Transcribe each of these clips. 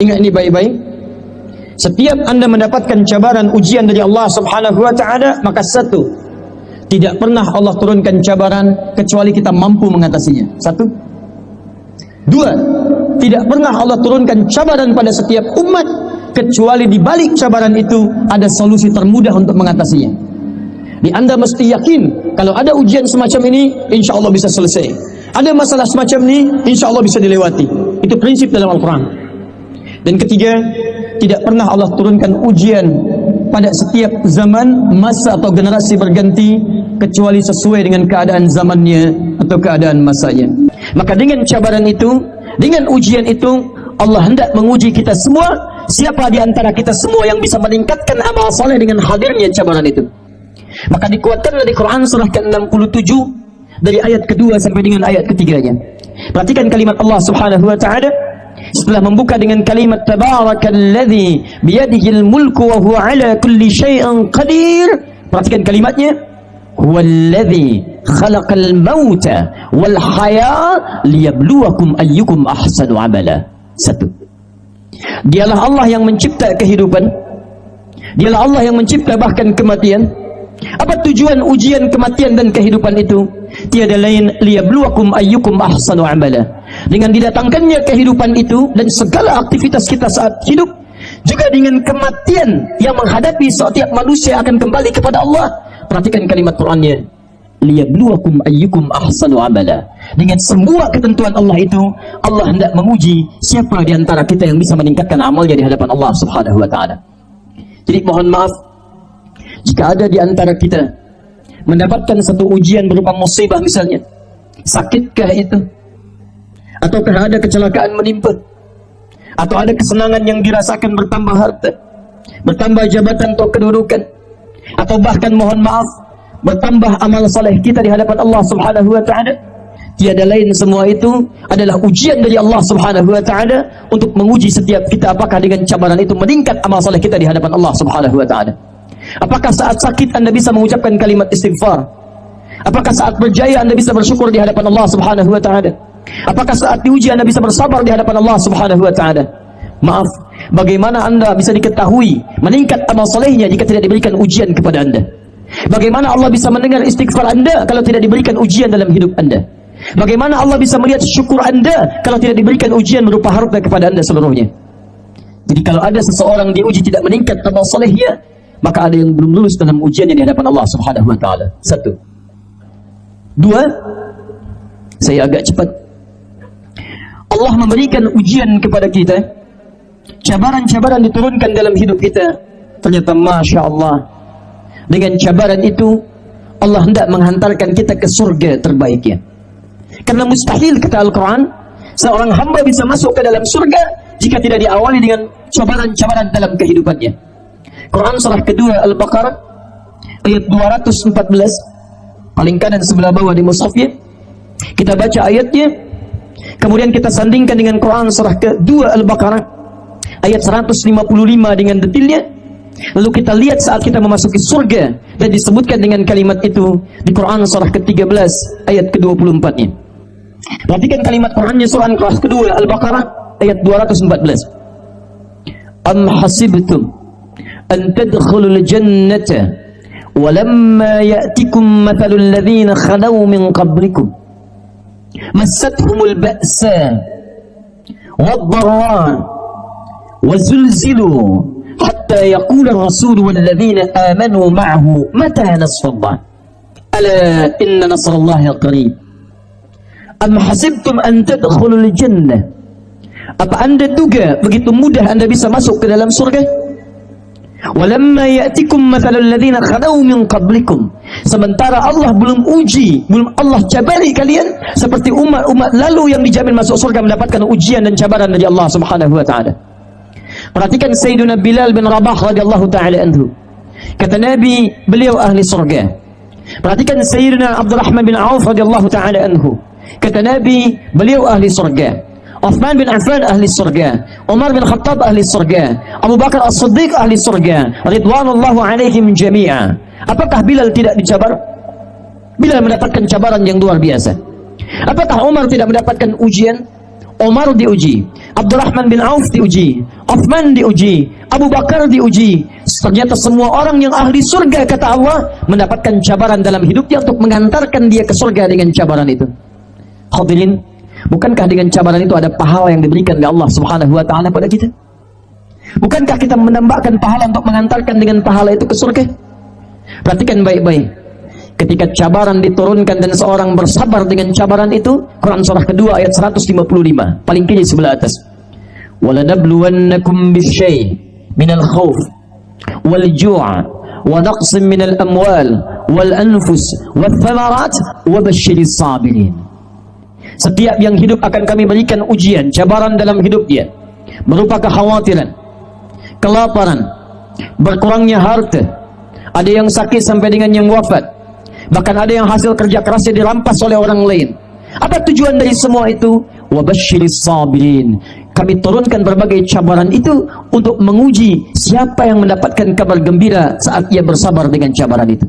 Ingat ini baik-baik. Setiap Anda mendapatkan cabaran ujian dari Allah Subhanahu wa taala, maka satu, tidak pernah Allah turunkan cabaran kecuali kita mampu mengatasinya. Satu. Dua, tidak pernah Allah turunkan cabaran pada setiap umat kecuali di balik cabaran itu ada solusi termudah untuk mengatasinya. Di Anda mesti yakin kalau ada ujian semacam ini, insya Allah bisa selesai. Ada masalah semacam ini, insya Allah bisa dilewati. Itu prinsip dalam Al-Quran. Dan ketiga, tidak pernah Allah turunkan ujian pada setiap zaman, masa atau generasi berganti kecuali sesuai dengan keadaan zamannya atau keadaan masanya. Maka dengan cabaran itu, dengan ujian itu, Allah hendak menguji kita semua. Siapa di antara kita semua yang bisa meningkatkan amal soleh dengan hadirnya cabaran itu? Maka dikuatkanlah di Quran surah ke-67 dari ayat kedua sampai dengan ayat ketiganya. Perhatikan kalimat Allah Subhanahu wa taala setelah membuka dengan kalimat tabarakalladzi biyadihil mulku wa huwa ala kulli syai'in qadir. Perhatikan kalimatnya, huwallazi khalaqal mauta wal hayata liyabluwakum ayyukum ahsanu amala. Satu, dialah Allah yang mencipta kehidupan, dialah Allah yang mencipta bahkan kematian. Apa tujuan ujian kematian dan kehidupan itu? Tiada lain liyabluwakum ayyukum ahsanu amala. Dengan didatangkannya kehidupan itu dan segala aktivitas kita saat hidup, juga dengan kematian yang menghadapi setiap manusia akan kembali kepada Allah. Perhatikan kalimat Qur'annya, liyabluwakum ayyukum ahsanu amala. Dengan semua ketentuan Allah itu, Allah hendak menguji siapa di antara kita yang bisa meningkatkan amalnya di hadapan Allah Subhanahu wa taala. Jadi mohon maaf jika ada di antara kita mendapatkan satu ujian berupa musibah misalnya, sakitkah itu? Ataukah ada kecelakaan menimpa? Atau ada kesenangan yang dirasakan bertambah harta, bertambah jabatan atau kedudukan? Atau bahkan mohon maaf, bertambah amal saleh kita di hadapan Allah Subhanahu wa taala? Tiada lain semua itu adalah ujian dari Allah Subhanahu wa taala untuk menguji setiap kita apakah dengan cabaran itu meningkat amal saleh kita di hadapan Allah Subhanahu wa taala. Apakah saat sakit Anda bisa mengucapkan kalimat istighfar? Apakah saat berjaya Anda bisa bersyukur di hadapan Allah Subhanahu wa taala? Apakah saat diuji Anda bisa bersabar di hadapan Allah Subhanahu wa taala? Maaf, bagaimana Anda bisa diketahui meningkat amal solehnya jika tidak diberikan ujian kepada Anda? Bagaimana Allah bisa mendengar istighfar Anda kalau tidak diberikan ujian dalam hidup Anda? Bagaimana Allah bisa melihat syukur Anda kalau tidak diberikan ujian berupa harta kepada Anda seluruhnya? Jadi kalau ada seseorang diuji tidak meningkat amal solehnya, maka ada yang belum lulus dalam ujian yang di hadapan Allah Subhanahu wa taala. Satu. Dua, saya agak cepat. Allah memberikan ujian kepada kita, cabaran-cabaran diturunkan dalam hidup kita. Ternyata Masya Allah, dengan cabaran itu Allah hendak menghantarkan kita ke surga terbaiknya. Karena mustahil, kata Al-Quran, seorang hamba bisa masuk ke dalam surga jika tidak diawali dengan cabaran-cabaran dalam kehidupannya. Quran surah kedua Al-Baqarah ayat 214, paling kanan sebelah bawah di mushafnya. Kita baca ayatnya, kemudian kita sandingkan dengan Quran surah kedua Al-Baqarah ayat 155 dengan detailnya. Lalu kita lihat saat kita memasuki surga dan disebutkan dengan kalimat itu di Quran surah ke-13 ayat ke-24-nya. Perhatikan kalimat Qurannya surah kedua Al-Baqarah ayat 214. Am hasibtum أن تدخلوا الجنة ولما يأتكم مثل الذين خلوا من قبلكم مستهم البأساء والضراء وزلزلوا حتى يقول الرسول والذين آمنوا معه متى نصر الله ألا إن نصر الله قريب أم حسبتم أن تدخلوا الجنة. Apa Anda duga begitu mudah Anda bisa masuk ke dalam surga? Walamma ya'tikum mathalul ladzina khalaw min qablikum. Sementara Allah belum uji, belum Allah cabari kalian seperti umat-umat lalu yang dijamin masuk surga mendapatkan ujian dan cabaran dari Allah Subhanahu wa taala. Perhatikan Sayyidina Bilal bin Rabah radhiyallahu taala anhu. Kata Nabi, beliau ahli surga. Perhatikan Sayyidina Abdurrahman bin Auf radhiyallahu taala anhu. Kata Nabi, beliau ahli surga. Uthman bin Affan ahli surga, Umar bin Khattab ahli surga, Abu Bakar As-Siddiq ahli surga, ridwanullahu alaihim jami'a. Apakah Bilal tidak dicabar? Bilal mendapatkan cabaran yang luar biasa. Apakah Umar tidak mendapatkan ujian? Umar diuji, Abdurrahman bin Auf diuji, Uthman diuji, Abu Bakar diuji. Ternyata semua orang yang ahli surga, kata Allah, mendapatkan cabaran dalam hidupnya untuk mengantarkan dia ke surga dengan cabaran itu. Hadirin, bukankah dengan cabaran itu ada pahala yang diberikan oleh Allah Subhanahu wa taala pada kita? Bukankah kita menambahkan pahala untuk mengantarkan dengan pahala itu ke surga? Perhatikan baik-baik. Ketika cabaran diturunkan dan seorang bersabar dengan cabaran itu, Quran surah kedua ayat 155, paling kiri sebelah atas. وَلَنَبْلُوَنَّكُمْ بِالشَّيْءِ مِنَ الْخَوْفِ وَالْجُوعِ وَنَقْصٍ مِنَ الْأَمْوَالِ وَالْأَنْفُسِ وَالثَّمَرَاتِ وَبَشِّرِ الصَّابِرِينَ. Setiap yang hidup akan kami berikan ujian, cabaran dalam hidupnya, berupa kekhawatiran, kelaparan, berkurangnya harta, ada yang sakit sampai dengan yang wafat, bahkan ada yang hasil kerja kerasnya dirampas oleh orang lain. Apa tujuan dari semua itu? Wabashiris sabirin. Kami turunkan berbagai cabaran itu untuk menguji siapa yang mendapatkan kabar gembira saat ia bersabar dengan cabaran itu.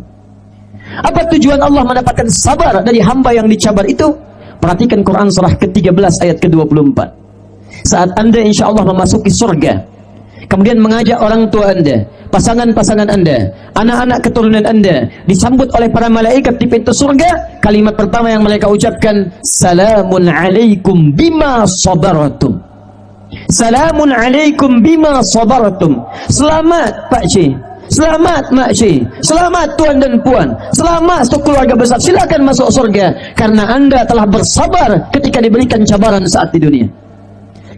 Apa tujuan Allah mendapatkan sabar dari hamba yang dicabar itu? Perhatikan Quran surah ke-13 ayat ke-24. Saat Anda insya Allah memasuki surga, kemudian mengajak orang tua Anda, pasangan-pasangan Anda, anak-anak keturunan Anda, disambut oleh para malaikat di pintu surga, kalimat pertama yang mereka ucapkan, Salamun alaikum bima sabartum. Salamun alaikum bima sabartum. Selamat Pak Cik, selamat Mak Cik, selamat Tuan dan Puan, selamat untuk keluarga besar, silakan masuk surga, karena Anda telah bersabar ketika diberikan cabaran saat di dunia.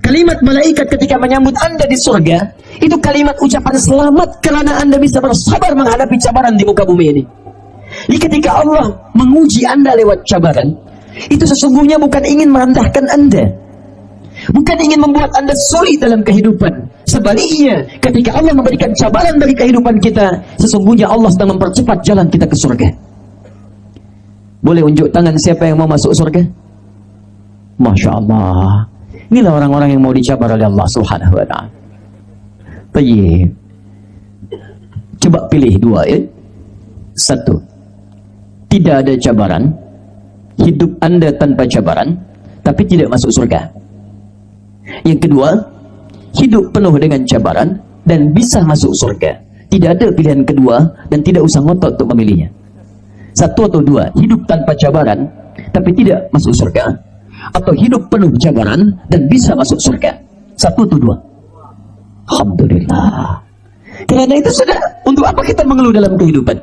Kalimat malaikat ketika menyambut Anda di surga, itu kalimat ucapan selamat karena Anda bisa bersabar menghadapi cabaran di muka bumi ini. Jadi ketika Allah menguji Anda lewat cabaran, itu sesungguhnya bukan ingin merendahkan Anda, bukan ingin membuat Anda sulit dalam kehidupan. Sebaliknya, ketika Allah memberikan cabaran dari kehidupan kita, sesungguhnya Allah sedang mempercepat jalan kita ke surga. Boleh unjuk tangan siapa yang mau masuk surga? Masya Allah. Inilah orang-orang yang mau dicabar oleh Allah Subhanahu wa ta'ala. Baik. Coba pilih dua ya. Satu, tidak ada cabaran, hidup Anda tanpa cabaran, tapi tidak masuk surga. Yang kedua, hidup penuh dengan cabaran dan bisa masuk surga. Tidak ada pilihan kedua dan tidak usah ngotot untuk memilihnya. Satu atau dua, hidup tanpa cabaran tapi tidak masuk surga, atau hidup penuh cabaran dan bisa masuk surga. Satu atau dua. Alhamdulillah. Karena itu sudah, untuk apa kita mengeluh dalam kehidupan?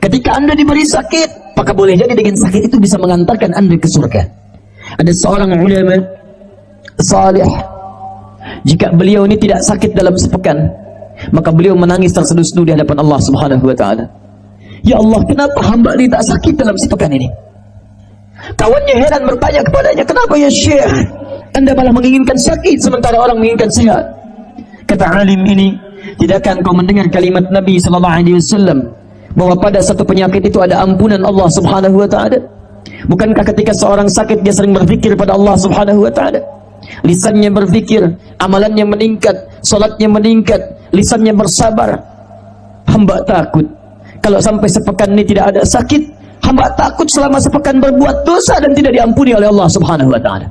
Ketika Anda diberi sakit, maka boleh jadi dengan sakit itu bisa mengantarkan Anda ke surga. Ada seorang ulama salih, jika beliau ini tidak sakit dalam sepekan, maka beliau menangis terseduh-seduh di hadapan Allah Subhanahu wa ta'ala. Ya Allah, kenapa hamba ini tak sakit dalam sepekan ini? Kawannya heran bertanya kepadanya, kenapa ya Syekh, Anda malah menginginkan sakit sementara orang menginginkan sehat? Kata alim ini, tidakkah engkau mendengar kalimat Nabi SAW bahwa pada satu penyakit itu ada ampunan Allah Subhanahu wa ta'ala? Bukankah ketika seorang sakit dia sering berzikir pada Allah Subhanahu wa ta'ala? Lisannya berzikir, amalannya meningkat, salatnya meningkat, lisannya bersabar. Hamba takut kalau sampai sepekan ini tidak ada sakit, hamba takut selama sepekan berbuat dosa dan tidak diampuni oleh Allah Subhanahu wa ta'ala.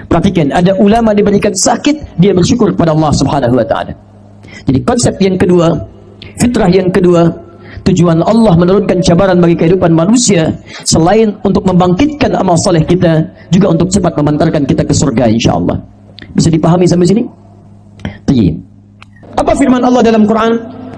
Perhatikan, ada ulama diberikan sakit, dia bersyukur kepada Allah Subhanahu wa ta'ala. Jadi konsep yang kedua, fitrah yang kedua, tujuan Allah menurunkan cabaran bagi kehidupan manusia selain untuk membangkitkan amal soleh kita, juga untuk cepat memantarkan kita ke surga insyaAllah. Bisa dipahami sampai sini? Tayyib. Apa firman Allah dalam Quran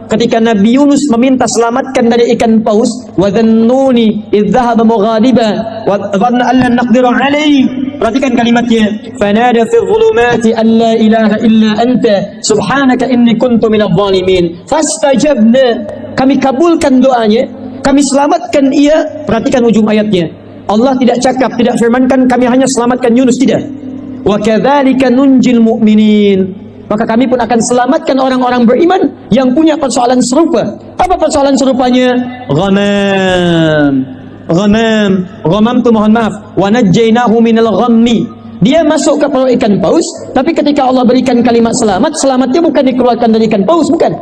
ketika Nabi Yunus meminta selamatkan dari ikan paus? Wa dhannuni idh dhahaba mughadiban wa dhanna an lan naqdira alayhi. Perhatikan kalimatnya, fanada fi dhulumati an la ilaha illa anta subhanaka inni kuntu minadh dhalimin fastajabna. Kami kabulkan doanya, kami selamatkan ia. Perhatikan ujung ayatnya, Allah tidak cakap, tidak firmankan kami hanya selamatkan Yunus, tidak. Wa kadzalika nunjil mu'minin. Maka kami pun akan selamatkan orang-orang beriman yang punya persoalan serupa. Apa persoalan serupanya? Ghamam itu mohon maaf. Wa najjaynahu minal ghammi. Dia masuk ke perut ikan paus, tapi ketika Allah berikan kalimat selamat, selamatnya bukan dikeluarkan dari ikan paus, bukan.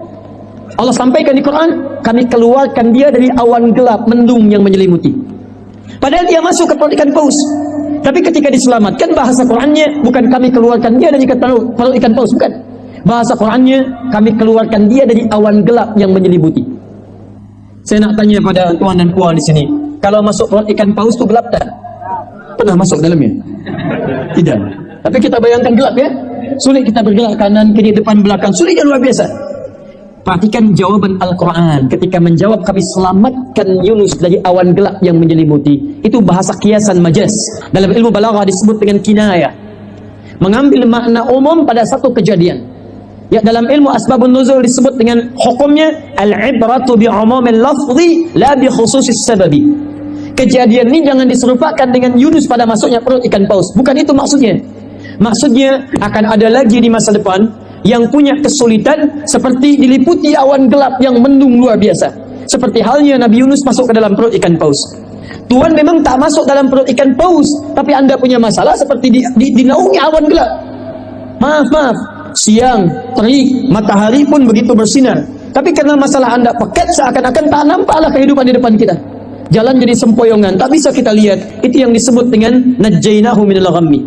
Allah sampaikan di Quran, kami keluarkan dia dari awan gelap, mendung yang menyelimuti. Padahal dia masuk ke perut ikan paus. Tapi ketika diselamatkan, bahasa Qur'annya bukan kami keluarkan dia dari perut ikan paus, bukan. Bahasa Qur'annya kami keluarkan dia dari awan gelap yang menyelimuti. Saya nak tanya pada tuan dan puan di sini, kalau masuk perut ikan paus itu gelap tak? Pernah masuk dalamnya? Tidak. Tapi kita bayangkan gelap ya. Sulit kita bergerak kanan, kiri, depan, belakang. Sulitnya luar biasa. Perhatikan jawaban Al-Quran ketika menjawab kami selamatkan Yunus dari awan gelap yang menyelimuti. Itu bahasa kiasan majaz. Dalam ilmu balaghah disebut dengan kinayah. Mengambil makna umum pada satu kejadian. Ya, dalam ilmu asbabun nuzul disebut dengan hukumnya al-ibratu bi'umumil lafzi la bi khususis sababi. Kejadian ini jangan diserupakan dengan Yunus pada masuknya perut ikan paus. Bukan itu maksudnya. Maksudnya akan ada lagi di masa depan yang punya kesulitan seperti diliputi awan gelap yang mendung luar biasa. Seperti halnya Nabi Yunus masuk ke dalam perut ikan paus. Tuhan memang tak masuk dalam perut ikan paus, tapi anda punya masalah seperti dinaungi awan gelap. Maaf, siang, terik, matahari pun begitu bersinar. Tapi karena masalah anda pekat, seakan-akan tak nampaklah kehidupan di depan kita. Jalan jadi sempoyongan, tak bisa kita lihat. Itu yang disebut dengan najjainahu minal ghammi.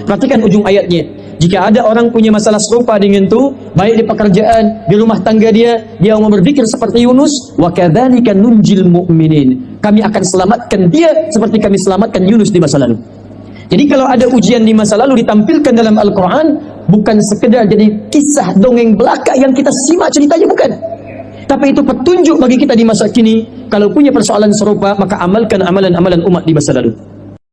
Perhatikan ujung ayatnya. Jika ada orang punya masalah serupa dengan itu, baik di pekerjaan, di rumah tangga dia mau berpikir seperti Yunus, wa kadzalika nunjil mu'minin. Kami akan selamatkan dia seperti kami selamatkan Yunus di masa lalu. Jadi kalau ada ujian di masa lalu ditampilkan dalam Al-Quran, bukan sekedar jadi kisah dongeng belaka yang kita simak ceritanya, bukan. Tapi itu petunjuk bagi kita di masa kini. Kalau punya persoalan serupa, maka amalkan amalan-amalan umat di masa lalu.